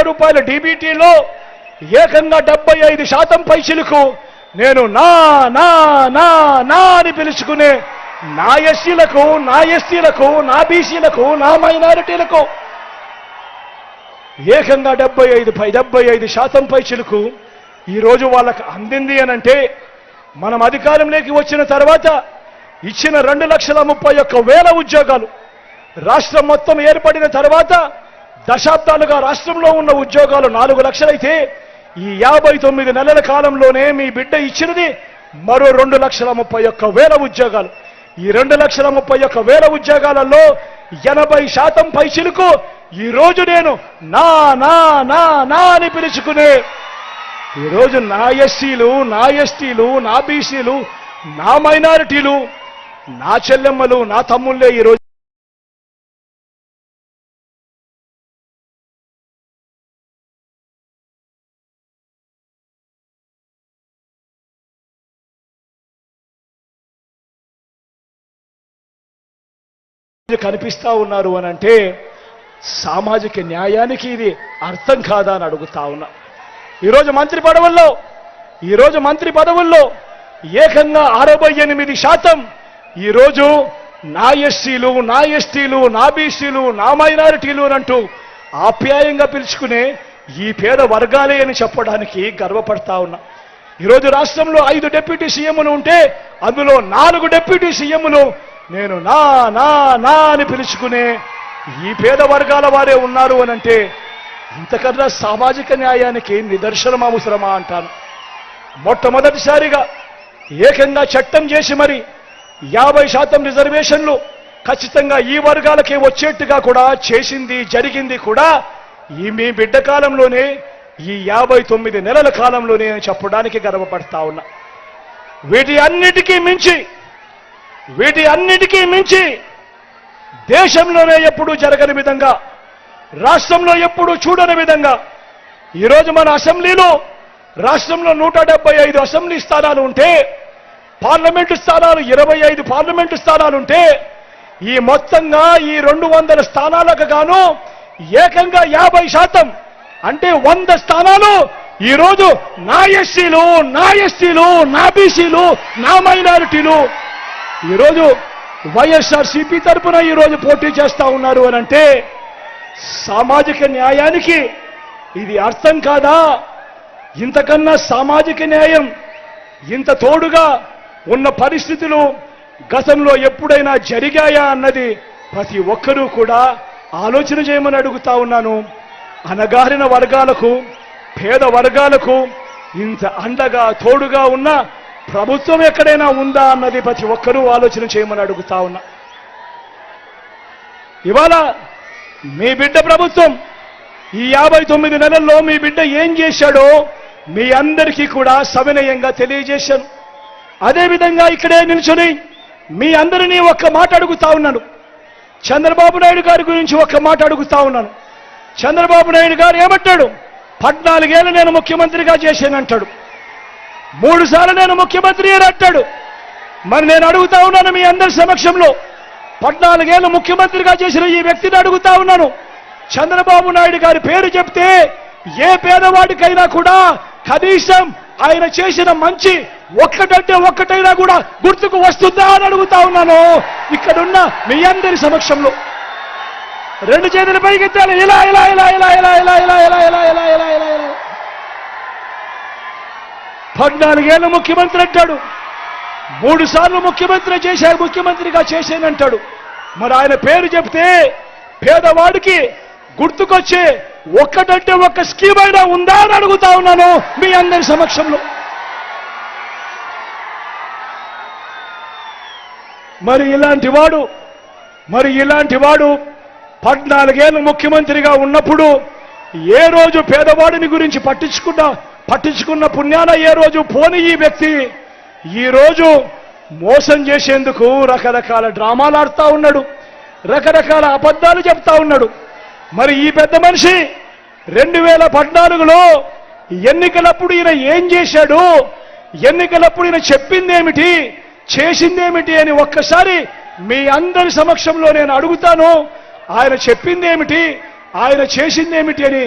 రూపాయల డీబీటీలో ఏకంగా 75% పైచిలకు నేను నా నా నా నా అని పిలుచుకునే నా ఎస్సీలకు, నా ఎస్టీలకు, నా బీసీలకు, నా మైనారిటీలకు ఏకంగా 75% పైచిలకు ఈరోజు వాళ్ళకు అందింది అనంటే, మనం అధికారంలోకి వచ్చిన తర్వాత ఇచ్చిన 2,31,000 ఉద్యోగాలు, రాష్ట్రం మొత్తం ఏర్పడిన తర్వాత దశాబ్దాలుగా రాష్ట్రంలో ఉన్న ఉద్యోగాలు 4 లక్షలు అయితే, ఈ 59 నెలల కాలంలోనే మీ బిడ్డ ఇచ్చినది మరో 2,31,000 ఉద్యోగాలు. ఈ 2,31,000 ఉద్యోగాలలో 80% పైచిలకు ఈరోజు నేను నా నా నా నా అని పిలుచుకునే, ఈరోజు నా ఎస్సీలు, నా ఎస్టీలు, నా బీసీలు, నా మైనారిటీలు, నా చెల్లెమ్మలు, నా తమ్ముళ్ళే ఈరోజు కనిపిస్తా ఉన్నారు అనంటే సామాజిక న్యాయానికి ఇది అర్థం కాదా అని అడుగుతా ఉన్నా. ఈరోజు మంత్రి పదవుల్లో ఏకంగా 68% ఈరోజు నా ఎస్సీలు, నా ఎస్టీలు, నా బీసీలు, నా మైనారిటీలు అంటూ ఆప్యాయంగా పిలుచుకునే ఈ పేద వర్గాలే అని చెప్పడానికి గర్వపడతా ఉన్నా. ఈరోజు రాష్ట్రంలో 5 డిప్యూటీ సీఎంలు ఉంటే అందులో 4 డిప్యూటీ సీఎంలు నేను నా నా నా అని పిలుచుకునే ఈ పేద వర్గాల వారే ఉన్నారు అనంటే ఇంతకన్నా సామాజిక న్యాయానికి నిదర్శనం అవసరమా అంటాను. మొట్టమొదటిసారిగా ఏకంగా చట్టం చేసి మరి 50% రిజర్వేషన్లు ఖచ్చితంగా ఈ వర్గాలకే వచ్చేట్టుగా కూడా చేసింది, జరిగింది కూడా ఈ మీ బిడ్డ కాలంలోనే, ఈ 59 నెలల కాలంలోనే అని చెప్పడానికి గర్వపడతా ఉన్నా. వీటి అన్నిటికీ మించి దేశంలోనే ఎప్పుడూ జరగని విధంగా, రాష్ట్రంలో ఎప్పుడూ చూడని విధంగా ఈరోజు మన అసెంబ్లీలో రాష్ట్రంలో 175 అసెంబ్లీ స్థానాలు ఉంటే, పార్లమెంటు స్థానాలు 25 పార్లమెంటు స్థానాలుంటే, ఈ మొత్తంగా ఈ 200 స్థానాలకు గాను ఏకంగా 50% అంటే 100 స్థానాలు ఈరోజు నా ఎస్సీలు, నా ఎస్టీలు, నా బీసీలు, నా మైనారిటీలు ఈరోజు వైఎస్ఆర్సీపీ తరఫున ఈరోజు పోటీ చేస్తా ఉన్నారు అనంటే సామాజిక న్యాయానికి ఇది అర్థం కాదా? ఇంతకన్నా సామాజిక న్యాయం, ఇంత తోడుగా ఉన్న పరిస్థితులు గతంలో ఎప్పుడైనా జరిగాయా అన్నది ప్రతి ఒక్కరూ కూడా ఆలోచన చేయమని అడుగుతా ఉన్నాను. అణగారిన వర్గాలకు, పేద వర్గాలకు ఇంత అండగా తోడుగా ఉన్న ప్రభుత్వం ఎక్కడైనా ఉందా అన్నది ప్రతి ఒక్కరూ ఆలోచన చేయమని అడుగుతా ఉన్నా. ఇవాళ మీ బిడ్డ ప్రభుత్వం ఈ 59 నెలల్లో మీ బిడ్డ ఏం చేశాడో మీ అందరికీ కూడా సవినయంగా తెలియజేశాను. అదేవిధంగా ఇక్కడే నిల్చొని మీ అందరినీ ఒక్క మాట అడుగుతా ఉన్నాను. చంద్రబాబు నాయుడు గారి గురించి ఒక్క మాట అడుగుతా ఉన్నాను. చంద్రబాబు నాయుడు గారు ఏమంటాడు? 14 ఏళ్ళు నేను ముఖ్యమంత్రిగా చేశానంటాడు. 3 సార్లు నేను ముఖ్యమంత్రి అని అంటాడు. మరి నేను అడుగుతా ఉన్నాను మీ అందరి సమక్షంలో, 14 ఏళ్ళు ముఖ్యమంత్రిగా చేసిన ఈ వ్యక్తిని అడుగుతా ఉన్నాను, చంద్రబాబు నాయుడు గారి పేరు చెప్తే ఏ పేదవాడికైనా కూడా కనీసం ఆయన చేసిన మంచి ఒక్కటంటే ఒక్కటైనా కూడా గుర్తుకు వస్తుందా అని అడుగుతా ఉన్నాను. ఇక్కడున్న మీ అందరి సమక్షంలో 2 చేతులు పైకెత్తాలి. ఇలా ఇలా ఇలా ఇలా ఇలా ఇలా ఇలా ఇలా ఇలా ఇలా ఇలా ఇలా ఇలా 14 ఏళ్ళు ముఖ్యమంత్రి అంటాడు, 3 సార్లు ముఖ్యమంత్రిగా చేశానంటాడు. మరి ఆయన పేరు చెప్తే పేదవాడికి గుర్తుకొచ్చే ఒక్కటంటే ఒక్క స్కీమ్ అయినా ఉందా అని అడుగుతా ఉన్నాను మీ అందరి సమక్షంలో. మరి ఇలాంటి వాడు 14 ఏళ్ళు ముఖ్యమంత్రిగా ఉన్నప్పుడు ఏ రోజు పేదవాడిని గురించి పట్టించుకున్న పుణ్యాన ఏ రోజు పోని ఈ వ్యక్తి ఈ రోజు మోసం చేసేందుకు రకరకాల డ్రామాలు ఆడుతూ ఉన్నాడు, రకరకాల అబద్ధాలు చెప్తా ఉన్నాడు. మరి ఈ పెద్ద మనిషి 2014లో ఎన్నికలప్పుడు ఈయన ఏం చేశాడు, ఎన్నికలప్పుడు ఈయన చెప్పిందేమిటి, చేసిందేమిటి అని ఒక్కసారి మీ అందరి సమక్షంలో నేను అడుగుతాను. ఆయన చెప్పిందేమిటి, ఆయన చేసిందేమిటి అని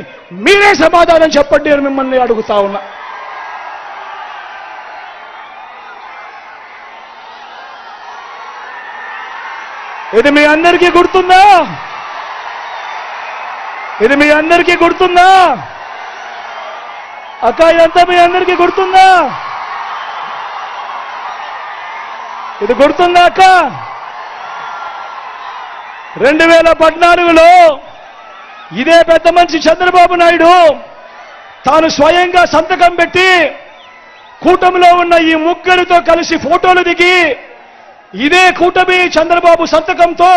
మీరే సమాధానం చెప్పండి అని మిమ్మల్ని అడుగుతా ఉన్నా. ఇది మీ అందరికీ గుర్తుందా? ఇది మీ అందరికీ గుర్తుందా? అక్క ఇదంతా మీ అందరికీ గుర్తుందా? ఇది గుర్తుందా అక్క? 2014లో ఇదే పెద్ద మనిషి చంద్రబాబు నాయుడు తాను స్వయంగా సంతకం పెట్టి కూటమిలో ఉన్న ఈ ముగ్గురితో కలిసి ఫోటోలు దిగి ఇదే కూటమి చంద్రబాబు సంతకంతో